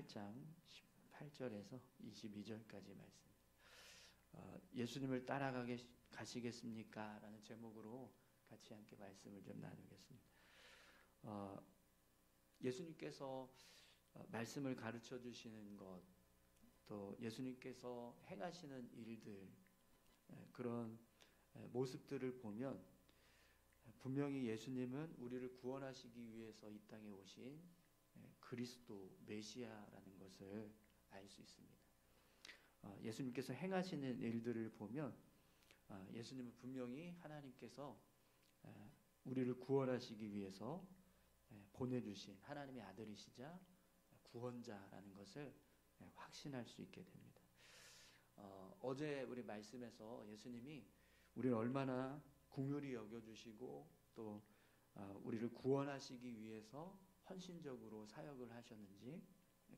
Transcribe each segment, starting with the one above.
8장 18절에서 22절까지 말씀. 예수님을 따라가시겠습니까? 라는 제목으로 같이 함께 말씀을 좀 나누겠습니다. 예수님께서 말씀을 가르쳐 주시는 것, 또 예수님께서 행하시는 일들, 그런 모습들을 보면 분명히 예수님은 우리를 구원하시기 위해서 이 땅에 오신 그리스도 메시아라는 것을 알 수 있습니다. 예수님께서 행하시는 일들을 보면 예수님은 분명히 하나님께서 우리를 구원하시기 위해서 보내주신 하나님의 아들이시자 구원자라는 것을 확신할 수 있게 됩니다. 어제 우리 말씀에서 예수님이 우리를 얼마나 긍휼히 여겨주시고 또 우리를 구원하시기 위해서 헌신적으로 사역을 하셨는지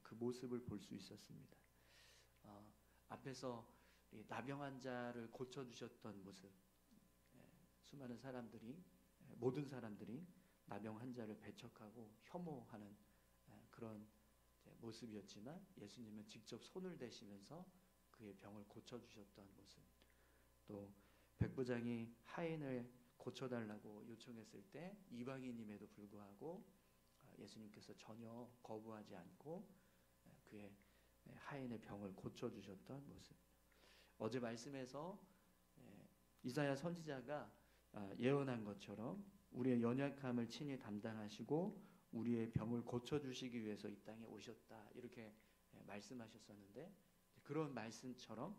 그 모습을 볼 수 있었습니다. 앞에서 나병 환자를 고쳐주셨던 모습, 수많은 사람들이, 모든 사람들이 나병 환자를 배척하고 혐오하는 그런 모습이었지만 예수님은 직접 손을 대시면서 그의 병을 고쳐주셨던 모습, 또 백부장이 하인을 고쳐달라고 요청했을 때 이방인임에도 불구하고 예수님께서 전혀 거부하지 않고 그의 하인의 병을 고쳐주셨던 모습. 어제 말씀에서 이사야 선지자가 예언한 것처럼 우리의 연약함을 친히 담당하시고 우리의 병을 고쳐주시기 위해서 이 땅에 오셨다, 이렇게 말씀하셨었는데, 그런 말씀처럼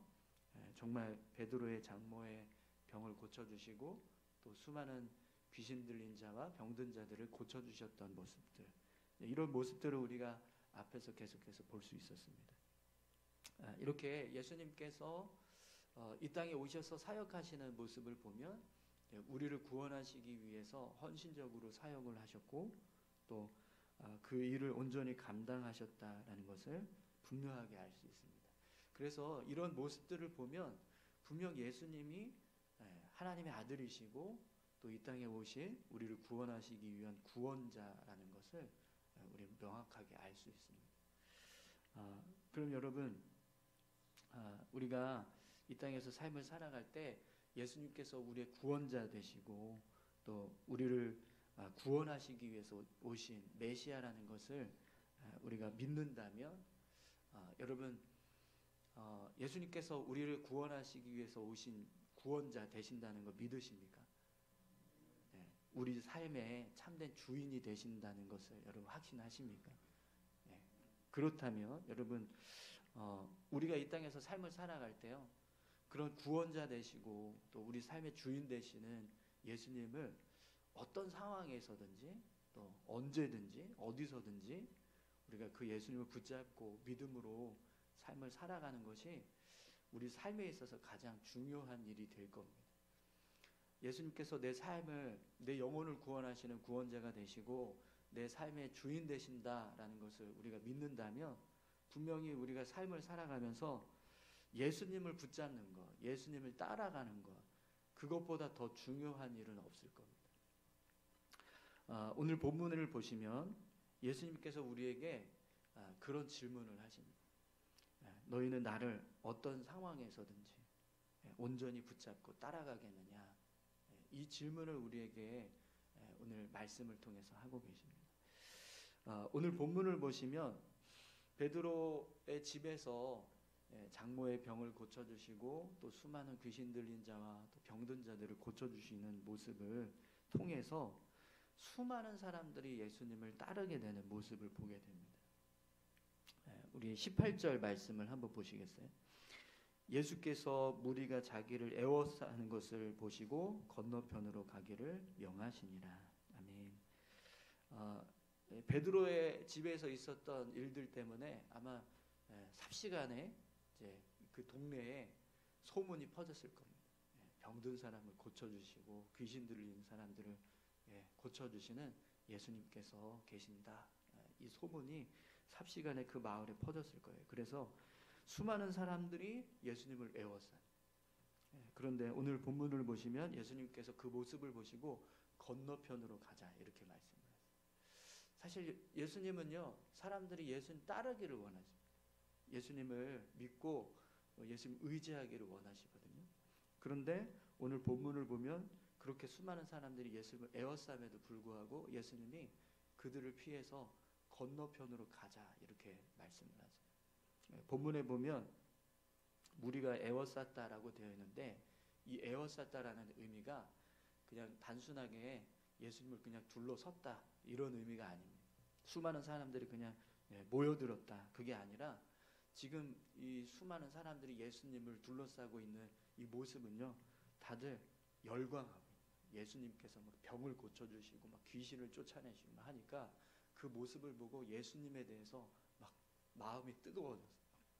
정말 베드로의 장모의 병을 고쳐주시고 또 수많은 귀신 들린 자와 병든 자들을 고쳐주셨던 모습들, 이런 모습들을 우리가 앞에서 계속해서 볼 수 있었습니다. 이렇게 예수님께서 이 땅에 오셔서 사역하시는 모습을 보면 우리를 구원하시기 위해서 헌신적으로 사역을 하셨고 또 그 일을 온전히 감당하셨다라는 것을 분명하게 알 수 있습니다. 그래서 이런 모습들을 보면 분명 예수님이 하나님의 아들이시고 또 이 땅에 오신 우리를 구원하시기 위한 구원자라는 것을 우리 명확하게 알 수 있습니다. 그럼 여러분, 우리가 이 땅에서 삶을 살아갈 때 예수님께서 우리의 구원자 되시고 또 우리를 구원하시기 위해서 오신 메시아라는 것을 우리가 믿는다면, 여러분, 예수님께서 우리를 구원하시기 위해서 오신 구원자 되신다는 거 믿으십니까? 네, 우리 삶의 참된 주인이 되신다는 것을 여러분 확신하십니까? 네, 그렇다면 여러분, 우리가 이 땅에서 삶을 살아갈 때요, 그런 구원자 되시고 또 우리 삶의 주인 되시는 예수님을 어떤 상황에서든지 또 언제든지 어디서든지 우리가 그 예수님을 붙잡고 믿음으로 삶을 살아가는 것이 우리 삶에 있어서 가장 중요한 일이 될 겁니다. 예수님께서 내 삶을, 내 영혼을 구원하시는 구원자가 되시고 내 삶의 주인 되신다라는 것을 우리가 믿는다면 분명히 우리가 삶을 살아가면서 예수님을 붙잡는 것, 예수님을 따라가는 것, 그것보다 더 중요한 일은 없을 겁니다. 오늘 본문을 보시면 예수님께서 우리에게 그런 질문을 하십니다. 너희는 나를 어떤 상황에서든지 온전히 붙잡고 따라가겠느냐? 이 질문을 우리에게 오늘 말씀을 통해서 하고 계십니다. 오늘 본문을 보시면 베드로의 집에서 장모의 병을 고쳐주시고 또 수많은 귀신 들린 자와 또 병든 자들을 고쳐주시는 모습을 통해서 수많은 사람들이 예수님을 따르게 되는 모습을 보게 됩니다. 우리 18절 말씀을 한번 보시겠어요? 예수께서 무리가 자기를 애워싸는 것을 보시고 건너편으로 가기를 명하시니라. 아멘. 베드로의 집에서 있었던 일들 때문에 아마 삽시간에 이제 그 동네에 소문이 퍼졌을 겁니다. 병든 사람을 고쳐주시고 귀신 들린 사람들을 고쳐주시는 예수님께서 계신다. 이 소문이 삽시간에 그 마을에 퍼졌을 거예요. 그래서 수많은 사람들이 예수님을 애워싸요. 그런데 오늘 본문을 보시면 예수님께서 그 모습을 보시고 건너편으로 가자, 이렇게 말씀을 하세요. 사실 예수님은요, 사람들이 예수님 따르기를 원하십니다. 예수님을 믿고 예수님 의지하기를 원하시거든요. 그런데 오늘 본문을 보면 그렇게 수많은 사람들이 예수님을 에워싸임에도 불구하고 예수님이 그들을 피해서 건너편으로 가자 이렇게 말씀을 하세요. 본문에 보면 무리가 에워쌌다라고 되어 있는데 이 에워쌌다라는 의미가 그냥 단순하게 예수님을 그냥 둘러섰다 이런 의미가 아닙니다. 수많은 사람들이 그냥 모여들었다 그게 아니라 지금 이 수많은 사람들이 예수님을 둘러싸고 있는 이 모습은요, 다들 열광하고 예수님께서 막 병을 고쳐주시고 막 귀신을 쫓아내시고 막 하니까 그 모습을 보고 예수님에 대해서 막 마음이 뜨거워져서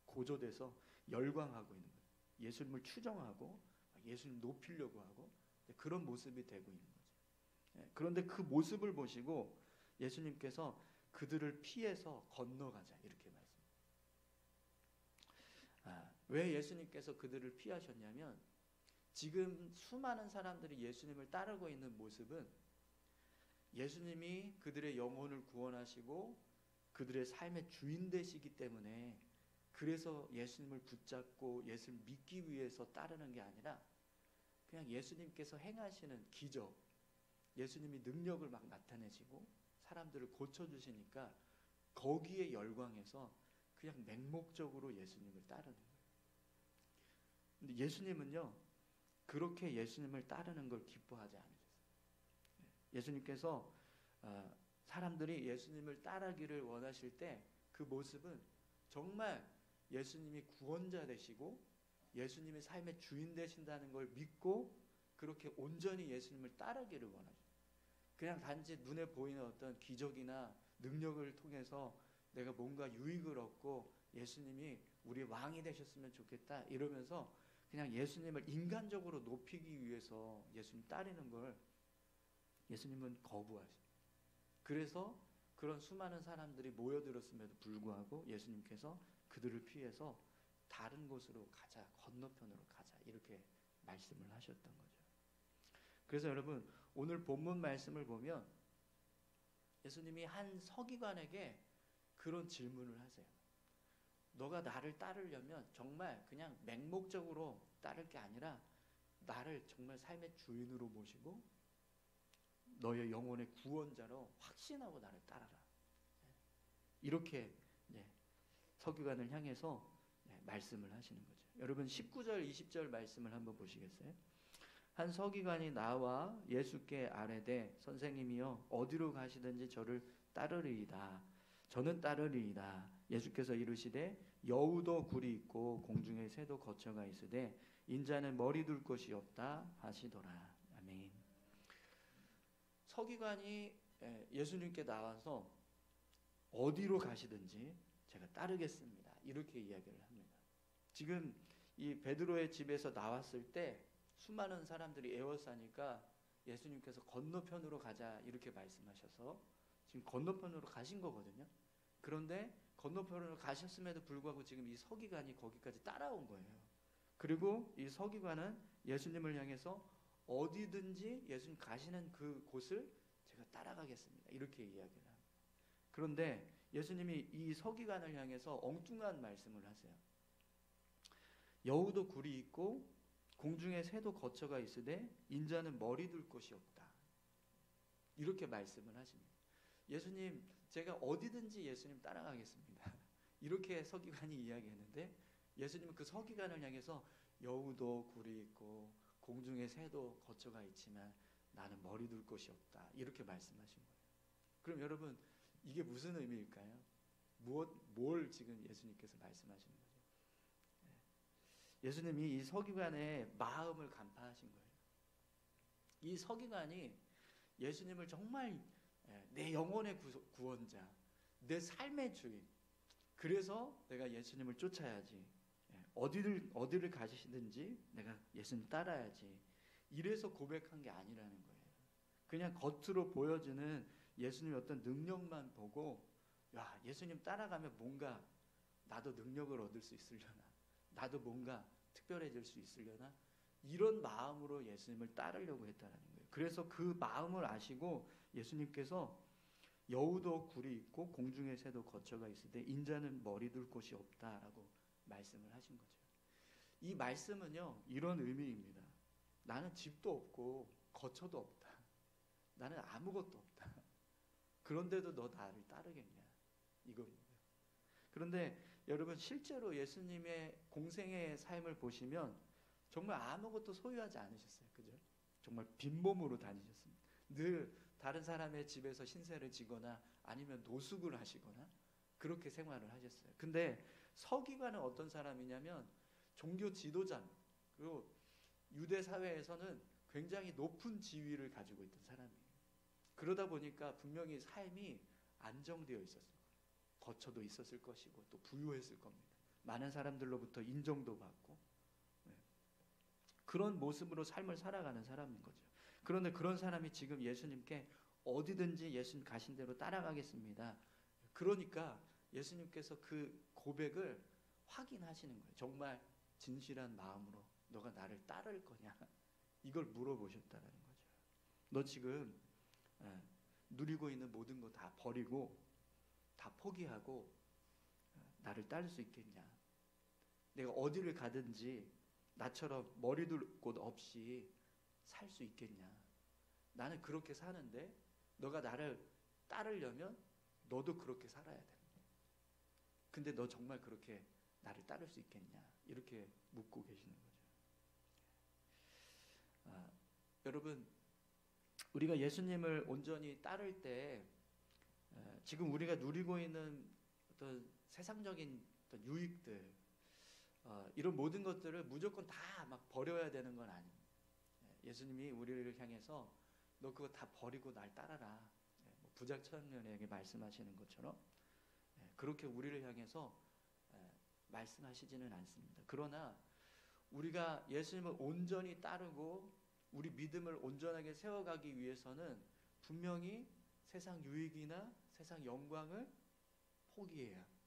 고조돼서 열광하고 있는 거예요. 예수님을 추종하고 예수님 높이려고 하고 그런 모습이 되고 있는 거죠. 그런데 그 모습을 보시고 예수님께서 그들을 피해서 건너가자 이렇게 말씀합니다. 왜 예수님께서 그들을 피하셨냐면 지금 수많은 사람들이 예수님을 따르고 있는 모습은 예수님이 그들의 영혼을 구원하시고 그들의 삶의 주인 되시기 때문에 그래서 예수님을 붙잡고 예수를 믿기 위해서 따르는 게 아니라 그냥 예수님께서 행하시는 기적, 예수님이 능력을 막 나타내시고 사람들을 고쳐주시니까 거기에 열광해서 그냥 맹목적으로 예수님을 따르는 거예요. 근데 예수님은요, 그렇게 예수님을 따르는 걸 기뻐하지 않으셨어요. 예수님께서 사람들이 예수님을 따르기를 원하실 때 그 모습은 정말 예수님이 구원자 되시고 예수님의 삶의 주인 되신다는 걸 믿고 그렇게 온전히 예수님을 따르기를 원하죠. 그냥 단지 눈에 보이는 어떤 기적이나 능력을 통해서 내가 뭔가 유익을 얻고 예수님이 우리의 왕이 되셨으면 좋겠다 이러면서 그냥 예수님을 인간적으로 높이기 위해서 예수님 따르는 걸 예수님은 거부하십니다. 그래서 그런 수많은 사람들이 모여들었음에도 불구하고 예수님께서 그들을 피해서 다른 곳으로 가자, 건너편으로 가자 이렇게 말씀을 하셨던 거죠. 그래서 여러분 오늘 본문 말씀을 보면 예수님이 한 서기관에게 그런 질문을 하세요. 너가 나를 따르려면 정말 그냥 맹목적으로 따를 게 아니라 나를 정말 삶의 주인으로 모시고 너의 영혼의 구원자로 확신하고 나를 따라라. 이렇게 서기관을 향해서 말씀을 하시는 거죠. 여러분 19절 20절 말씀을 한번 보시겠어요? 한 서기관이 나와 예수께 아뢰되 선생님이여 어디로 가시든지 저를 따르리이다. 저는 따르리이다. 예수께서 이르시되 여우도 굴이 있고 공중에 새도 거처가 있으되 인자는 머리 둘 곳이 없다 하시더라. 아멘. 서기관이 예수님께 나와서 어디로 가시든지 제가 따르겠습니다. 이렇게 이야기를 합니다. 지금 이 베드로의 집에서 나왔을 때 수많은 사람들이 에워싸니까 예수님께서 건너편으로 가자 이렇게 말씀하셔서 지금 건너편으로 가신 거거든요. 그런데 건너편으로 가셨음에도 불구하고 지금 이 서기관이 거기까지 따라온 거예요. 그리고 이 서기관은 예수님을 향해서 어디든지 예수님 가시는 그 곳을 제가 따라가겠습니다. 이렇게 이야기를 합니다. 그런데 예수님이 이 서기관을 향해서 엉뚱한 말씀을 하세요. 여우도 굴이 있고 공중에 새도 거처가 있으되 인자는 머리 둘 곳이 없다. 이렇게 말씀을 하십니다. 예수님, 제가 어디든지 예수님 따라가겠습니다. 이렇게 서기관이 이야기했는데 예수님은 그 서기관을 향해서 여우도 굴이 있고 공중에 새도 거처가 있지만 나는 머리 둘 곳이 없다. 이렇게 말씀하신 거예요. 그럼 여러분 이게 무슨 의미일까요? 뭘 지금 예수님께서 말씀하시는 거죠? 예수님이 이 서기관의 마음을 간파하신 거예요. 이 서기관이 예수님을 정말 내 영혼의 구원자, 내 삶의 주인, 그래서 내가 예수님을 쫓아야지, 어디를 가시든지 내가 예수님 따라야지, 이래서 고백한 게 아니라는 거예요. 그냥 겉으로 보여지는 예수님의 어떤 능력만 보고 야, 예수님 따라가면 뭔가 나도 능력을 얻을 수 있으려나, 나도 뭔가 특별해질 수 있으려나, 이런 마음으로 예수님을 따르려고 했다는 거예요. 그래서 그 마음을 아시고 예수님께서 여우도 굴이 있고 공중의 새도 거처가 있으되 인자는 머리 둘 곳이 없다라고 말씀을 하신 거죠. 이 말씀은요, 이런 의미입니다. 나는 집도 없고 거처도 없다. 나는 아무것도 없다. 그런데도 너 나를 따르겠냐? 이겁니다. 그런데 여러분, 실제로 예수님의 공생의 삶을 보시면 정말 아무것도 소유하지 않으셨어요. 그죠? 정말 빈몸으로 다니셨습니다. 늘 다른 사람의 집에서 신세를 지거나 아니면 노숙을 하시거나 그렇게 생활을 하셨어요. 근데 서기관은 어떤 사람이냐면 종교 지도자입니다. 그리고 유대 사회에서는 굉장히 높은 지위를 가지고 있던 사람이에요. 그러다 보니까 분명히 삶이 안정되어 있었을 거예요. 거처도 있었을 것이고 또 부유했을 겁니다. 많은 사람들로부터 인정도 받고, 그런 모습으로 삶을 살아가는 사람인 거죠. 그런데 그런 사람이 지금 예수님께 어디든지 예수님 가신 대로 따라가겠습니다. 그러니까 예수님께서 그 고백을 확인하시는 거예요. 정말 진실한 마음으로 너가 나를 따를 거냐? 이걸 물어보셨다는 거죠. 너 지금 누리고 있는 모든 거 다 버리고 다 포기하고 나를 따를 수 있겠냐? 내가 어디를 가든지 나처럼 머리 둘 곳 없이 살 수 있겠냐? 나는 그렇게 사는데 너가 나를 따르려면 너도 그렇게 살아야 돼. 근데 너 정말 그렇게 나를 따를 수 있겠냐? 이렇게 묻고 계시는 거죠. 여러분, 우리가 예수님을 온전히 따를 때 지금 우리가 누리고 있는 어떤 세상적인 어떤 유익들, 이런 모든 것들을 무조건 다 막 버려야 되는 건 아닙니다. 예수님이 우리를 향해서 너 그거 다 버리고 날 따라라, 부자 청년에게 말씀하시는 것처럼 그렇게 우리를 향해서 말씀하시지는 않습니다. 그러나 우리가 예수님을 온전히 따르고 우리 믿음을 온전하게 세워가기 위해서는 분명히 세상 유익이나 세상 영광을 포기해야 합니다.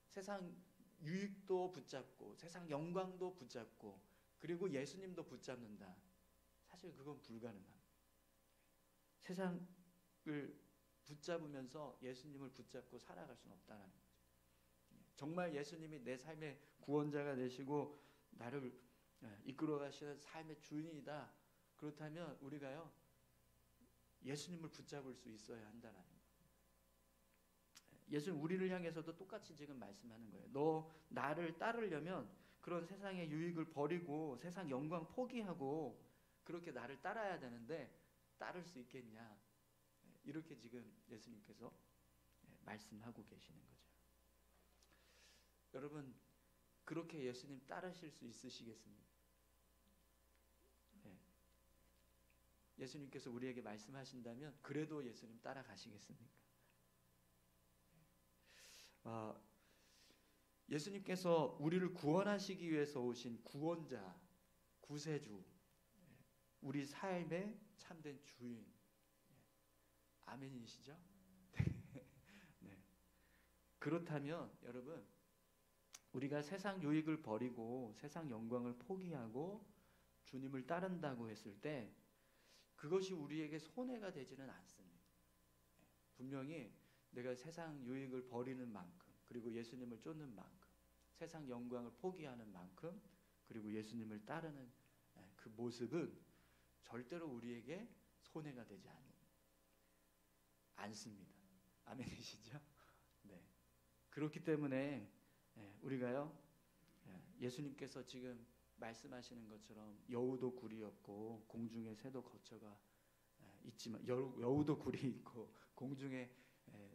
세상 유익도 붙잡고 세상 영광도 붙잡고 그리고 예수님도 붙잡는다. 사실 그건 불가능합니다. 세상을 붙잡으면서 예수님을 붙잡고 살아갈 수는 없다는 거죠. 정말 예수님이 내 삶의 구원자가 되시고 나를 이끌어 가시는 삶의 주인이다. 그렇다면 우리가요, 예수님을 붙잡을 수 있어야 한다는 거예요. 예수님 우리를 향해서도 똑같이 지금 말씀하는 거예요. 너 나를 따르려면 그런 세상의 유익을 버리고 세상 영광 포기하고 그렇게 나를 따라야 되는데 따를 수 있겠냐? 이렇게 지금 예수님께서 말씀하고 계시는 거죠. 여러분, 그렇게 예수님 따르실 수 있으시겠습니까? 예수님께서 우리에게 말씀하신다면 그래도 예수님 따라가시겠습니까? 예수님께서 우리를 구원하시기 위해서 오신 구원자, 구세주, 우리 삶의 참된 주인. 아멘이시죠? 네. 그렇다면 여러분, 우리가 세상 유익을 버리고 세상 영광을 포기하고 주님을 따른다고 했을 때 그것이 우리에게 손해가 되지는 않습니다. 분명히 내가 세상 유익을 버리는 만큼 그리고 예수님을 쫓는 만큼 세상 영광을 포기하는 만큼 그리고 예수님을 따르는 그 모습은 절대로 우리에게 손해가 되지 않습니다. 아멘이시죠? 네. 그렇기 때문에 우리가요, 예수님께서 지금 말씀하시는 것처럼 여우도 굴이 없고 공중의 새도 거처가 있지만 여우도 굴이 있고 공중에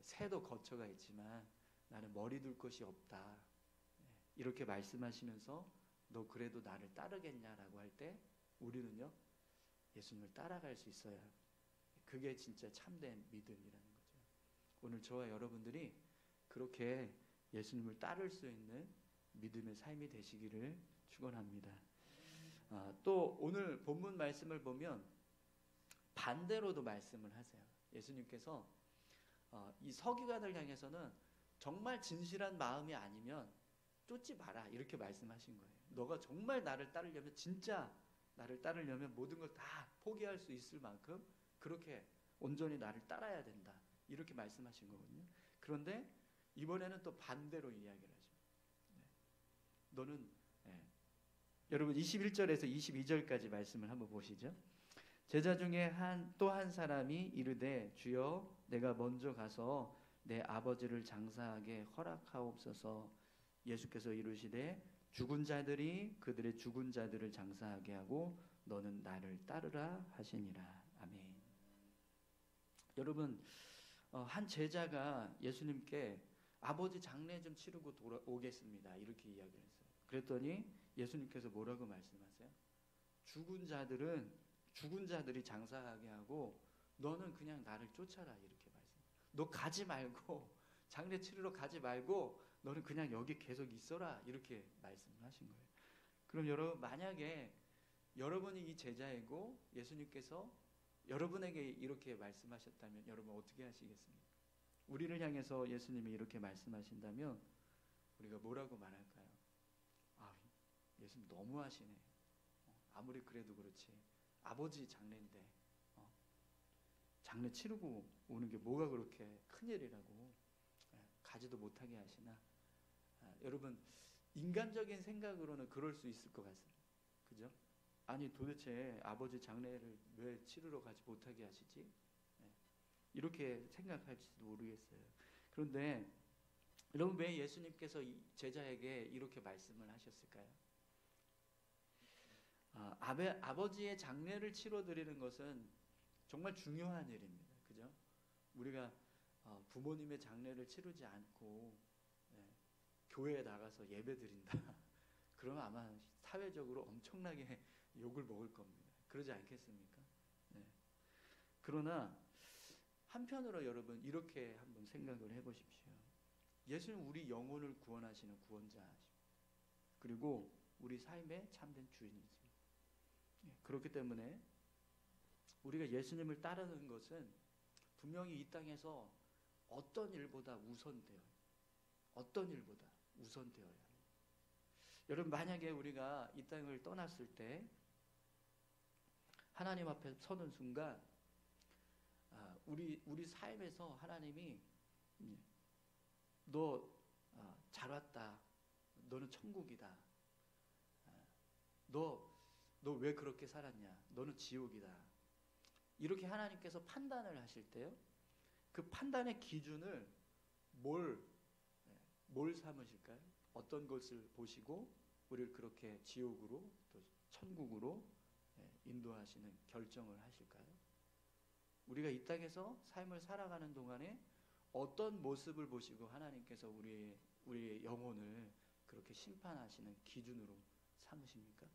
새도 거처가 있지만 나는 머리 둘 곳이 없다. 이렇게 말씀하시면서 너 그래도 나를 따르겠냐라고 할 때 우리는요, 예수님을 따라갈 수 있어야 합니다. 그게 진짜 참된 믿음이라는 거죠. 오늘 저와 여러분들이 그렇게 예수님을 따를 수 있는 믿음의 삶이 되시기를 축원합니다. 또 오늘 본문 말씀을 보면 반대로도 말씀을 하세요. 예수님께서 이 서기관을 향해서는 정말 진실한 마음이 아니면 쫓지 마라 이렇게 말씀하신 거예요. 너가 정말 나를 따르려면, 진짜 나를 따르려면 모든 걸 다 포기할 수 있을 만큼 그렇게 온전히 나를 따라야 된다. 이렇게 말씀하신 거거든요. 그런데 이번에는 또 반대로 이야기를 하죠. 네. 너는 여러분 21절에서 22절까지 말씀을 한번 보시죠. 제자 중에 또 한 사람이 이르되 주여 내가 먼저 가서 내 아버지를 장사하게 허락하옵소서. 예수께서 이르시되 죽은 자들이 그들의 죽은 자들을 장사하게 하고 너는 나를 따르라 하시니라. 아멘. 여러분 한 제자가 예수님께 아버지 장례 좀 치르고 오겠습니다 이렇게 이야기를 했어요. 그랬더니 예수님께서 뭐라고 말씀하세요? 죽은 자들이 장사하게 하고 너는 그냥 나를 쫓아라 이렇게 말씀해요. 너 가지 말고 장례 치르러 가지 말고 너는 그냥 여기 계속 있어라 이렇게 말씀을 하신 거예요. 그럼 여러분 만약에 여러분이 이 제자이고 예수님께서 여러분에게 이렇게 말씀하셨다면 여러분 어떻게 하시겠습니까? 우리를 향해서 예수님이 이렇게 말씀하신다면 우리가 뭐라고 말할까요? 아, 예수님 너무하시네. 아무리 그래도 그렇지 아버지 장례인데 장례 치르고 오는 게 뭐가 그렇게 큰일이라고 가지도 못하게 하시나. 여러분 인간적인 생각으로는 그럴 수 있을 것 같습니다. 그죠? 아니 도대체 아버지 장례를 왜 치르러 가지 못하게 하시지? 이렇게 생각할지도 모르겠어요. 그런데 여러분 왜 예수님께서 제자에게 이렇게 말씀을 하셨을까요? 아버지의 장례를 치러드리는 것은 정말 중요한 일입니다. 그죠? 우리가 부모님의 장례를 치르지 않고 교회에 나가서 예배 드린다. 그러면 아마 사회적으로 엄청나게 욕을 먹을 겁니다. 그러지 않겠습니까? 네. 그러나 한편으로 여러분 이렇게 한번 생각을 해보십시오. 예수는 우리 영혼을 구원하시는 구원자이십니다. 그리고 우리 삶의 참된 주인이십니다. 그렇기 때문에 우리가 예수님을 따르는 것은 분명히 이 땅에서 어떤 일보다 우선되어야 합니다. 여러분 만약에 우리가 이 땅을 떠났을 때 하나님 앞에 서는 순간 우리 삶에서 하나님이 너 잘 왔다. 너는 천국이다. 너 왜 그렇게 살았냐? 너는 지옥이다. 이렇게 하나님께서 판단을 하실 때요. 그 판단의 기준을 뭘 삼으실까요? 어떤 것을 보시고 우리를 그렇게 지옥으로 또 천국으로 인도하시는 결정을 하실까요? 우리가 이 땅에서 삶을 살아가는 동안에 어떤 모습을 보시고 하나님께서 우리의 영혼을 그렇게 심판하시는 기준으로 삼으십니까?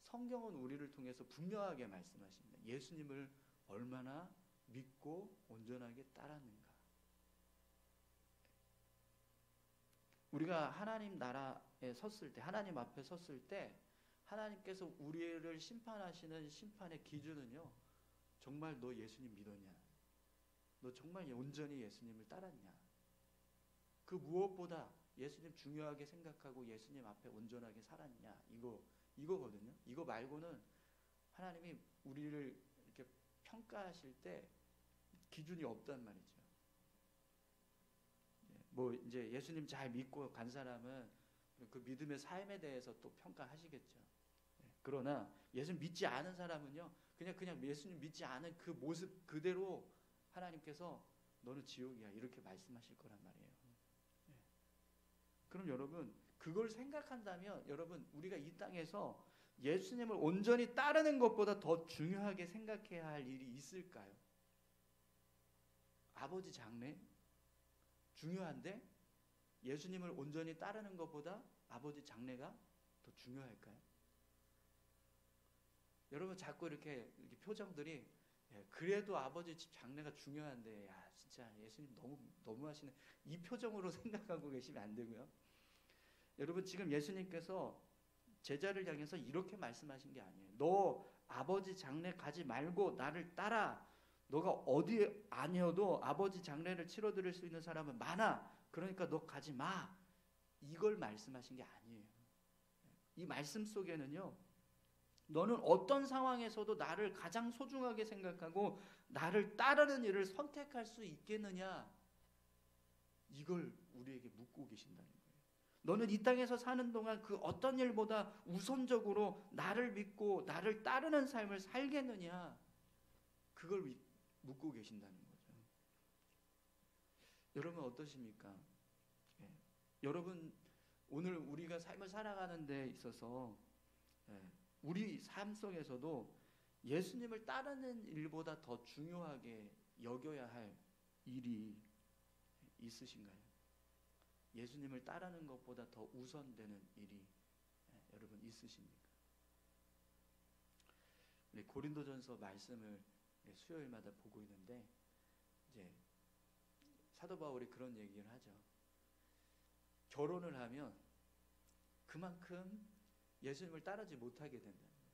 성경은 우리를 통해서 분명하게 말씀하십니다. 예수님을 얼마나 믿고 온전하게 따랐는가. 우리가 하나님 나라에 섰을 때, 하나님 앞에 섰을 때 하나님께서 우리를 심판하시는 심판의 기준은요, 정말 너 예수님 믿었냐? 너 정말 온전히 예수님을 따랐냐? 그 무엇보다 예수님 중요하게 생각하고 예수님 앞에 온전하게 살았냐? 이거거든요. 이거 말고는 하나님이 우리를 이렇게 평가하실 때 기준이 없단 말이죠. 뭐 이제 예수님 잘 믿고 간 사람은 그 믿음의 삶에 대해서 또 평가하시겠죠. 그러나 예수님 믿지 않은 사람은요, 그냥 예수님 믿지 않은 그 모습 그대로 하나님께서 너는 지옥이야 이렇게 말씀하실 거란 말이에요. 그럼 여러분 그걸 생각한다면 여러분 우리가 이 땅에서 예수님을 온전히 따르는 것보다 더 중요하게 생각해야 할 일이 있을까요? 아버지 장례 중요한데 예수님을 온전히 따르는 것보다 아버지 장례가 더 중요할까요? 여러분 자꾸 이렇게 표정들이 그래도 아버지 집 장례가 중요한데 야 진짜 예수님 너무 하시네 이 표정으로 생각하고 계시면 안 되고요. 여러분 지금 예수님께서 제자를 향해서 이렇게 말씀하신 게 아니에요. 너 아버지 장례 가지 말고 나를 따라. 너가 어디 아니어도 아버지 장례를 치러드릴 수 있는 사람은 많아. 그러니까 너 가지 마. 이걸 말씀하신 게 아니에요. 이 말씀 속에는요, 너는 어떤 상황에서도 나를 가장 소중하게 생각하고 나를 따르는 일을 선택할 수 있겠느냐? 이걸 우리에게 묻고 계신다는 거예요. 너는 이 땅에서 사는 동안 그 어떤 일보다 우선적으로 나를 믿고 나를 따르는 삶을 살겠느냐? 그걸 묻고 계신다는 거죠. 여러분 어떠십니까? 예. 여러분 오늘 우리가 삶을 살아가는 데 있어서 우리 삶 속에서도 예수님을 따르는 일보다 더 중요하게 여겨야 할 일이 있으신가요? 예수님을 따르는 것보다 더 우선되는 일이 여러분 있으십니까? 우리 고린도전서 말씀을 수요일마다 보고 있는데 이제 사도 바울이 그런 얘기를 하죠. 결혼을 하면 그만큼 예수님을 따르지 못하게 된다는 거예요.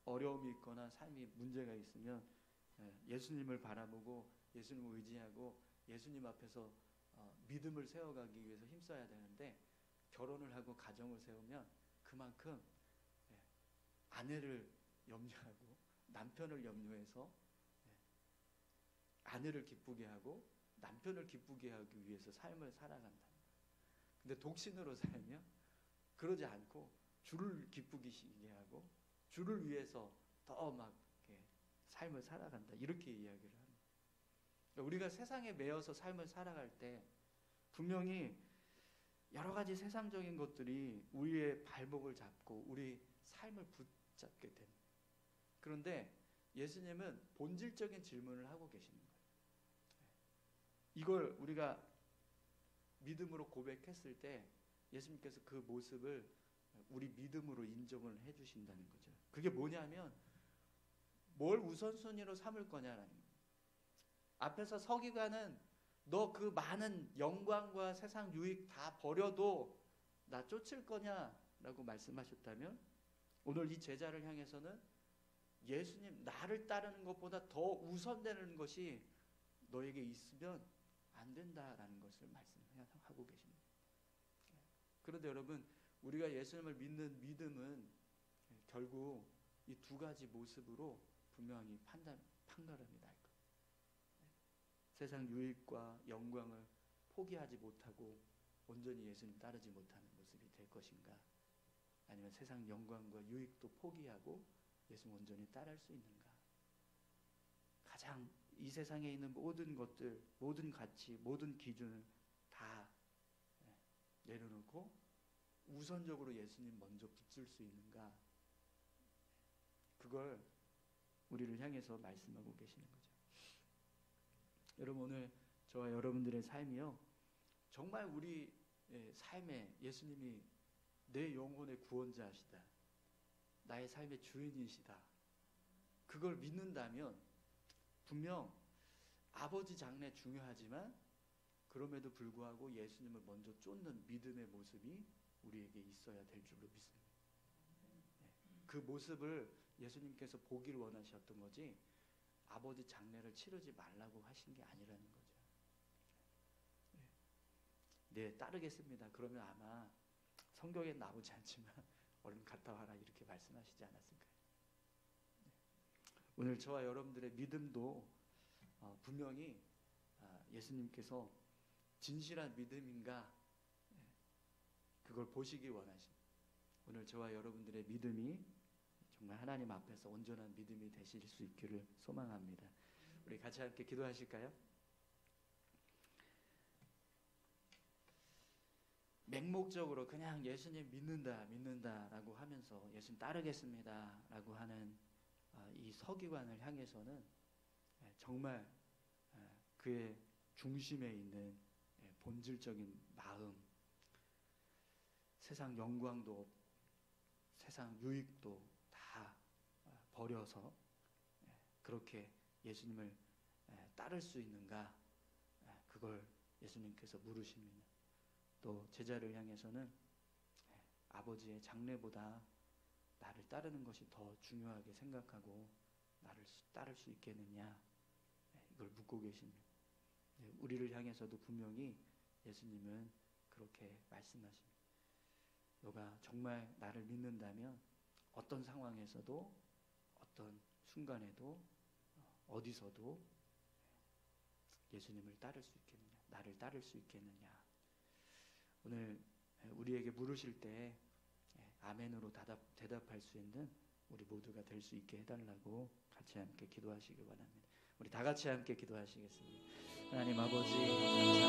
어려움이 있거나 삶이 문제가 있으면 예수님을 바라보고 예수님을 의지하고 예수님 앞에서 믿음을 세워가기 위해서 힘써야 되는데 결혼을 하고 가정을 세우면 그만큼 아내를 염려하고 남편을 염려해서 아내를 기쁘게 하고 남편을 기쁘게 하기 위해서 삶을 살아간다. 근데 독신으로 살면 그러지 않고 주를 기쁘게 하고 주를 위해서 더 막 삶을 살아간다. 이렇게 이야기를 합니다. 우리가 세상에 매여서 삶을 살아갈 때 분명히 여러 가지 세상적인 것들이 우리의 발목을 잡고 우리 삶을 붙잡게 됩니다. 그런데 예수님은 본질적인 질문을 하고 계시는 거예요. 이걸 우리가 믿음으로 고백했을 때 예수님께서 그 모습을 우리 믿음으로 인정을 해주신다는 거죠. 그게 뭐냐면 뭘 우선순위로 삼을 거냐라는 거예요. 앞에서 서기관은 너 그 많은 영광과 세상 유익 다 버려도 나 쫓을 거냐라고 말씀하셨다면 오늘 이 제자를 향해서는 예수님 나를 따르는 것보다 더 우선되는 것이 너에게 있으면 안 된다라는 것을 말씀하고 계십니다. 그런데 여러분 우리가 예수님을 믿는 믿음은 결국 이 두 가지 모습으로 분명히 판가름이 날 것. 세상 유익과 영광을 포기하지 못하고 온전히 예수님 따르지 못하는 모습이 될 것인가? 아니면 세상 영광과 유익도 포기하고 예수 온전히 따를 수 있는가? 가장 이 세상에 있는 모든 것들, 모든 가치, 모든 기준을 다 내려놓고 우선적으로 예수님 먼저 붙들 수 있는가? 그걸 우리를 향해서 말씀하고 계시는 거죠. 여러분 오늘 저와 여러분들의 삶이요 정말 우리 삶에 예수님이 내 영혼의 구원자시다. 나의 삶의 주인이시다. 그걸 믿는다면 분명 아버지 장래 중요하지만 그럼에도 불구하고 예수님을 먼저 쫓는 믿음의 모습이 우리에게 있어야 될 줄로 믿습니다. 그 모습을 예수님께서 보기를 원하셨던 거지 아버지 장례를 치르지 말라고 하신 게 아니라는 거죠. 네, 따르겠습니다. 그러면 아마 성경에 나오지 않지만 얼른 갔다 와라 이렇게 말씀하시지 않았을까요? 오늘 저와 여러분들의 믿음도 분명히 예수님께서 진실한 믿음인가 그걸 보시기 원하십니다. 오늘 저와 여러분들의 믿음이 정말 하나님 앞에서 온전한 믿음이 되실 수 있기를 소망합니다. 우리 같이 함께 기도하실까요? 맹목적으로 그냥 예수님 믿는다라고 하면서 예수님 따르겠습니다라고 하는 이 서기관을 향해서는 정말 그의 중심에 있는 본질적인 마음, 세상 영광도 세상 유익도 다 버려서 그렇게 예수님을 따를 수 있는가? 그걸 예수님께서 물으십니다. 또 제자를 향해서는 아버지의 장래보다 나를 따르는 것이 더 중요하게 생각하고 나를 따를 수 있겠느냐? 이걸 묻고 계십니다. 우리를 향해서도 분명히 예수님은 그렇게 말씀하십니다. 너가 정말 나를 믿는다면 어떤 상황에서도 어떤 순간에도 어디서도 예수님을 따를 수 있겠느냐, 나를 따를 수 있겠느냐. 오늘 우리에게 물으실 때 아멘으로 대답할 수 있는 우리 모두가 될 수 있게 해달라고 같이 함께 기도하시기 바랍니다. 우리 다 같이 함께 기도하시겠습니다. 하나님 아버지, 감사합니다.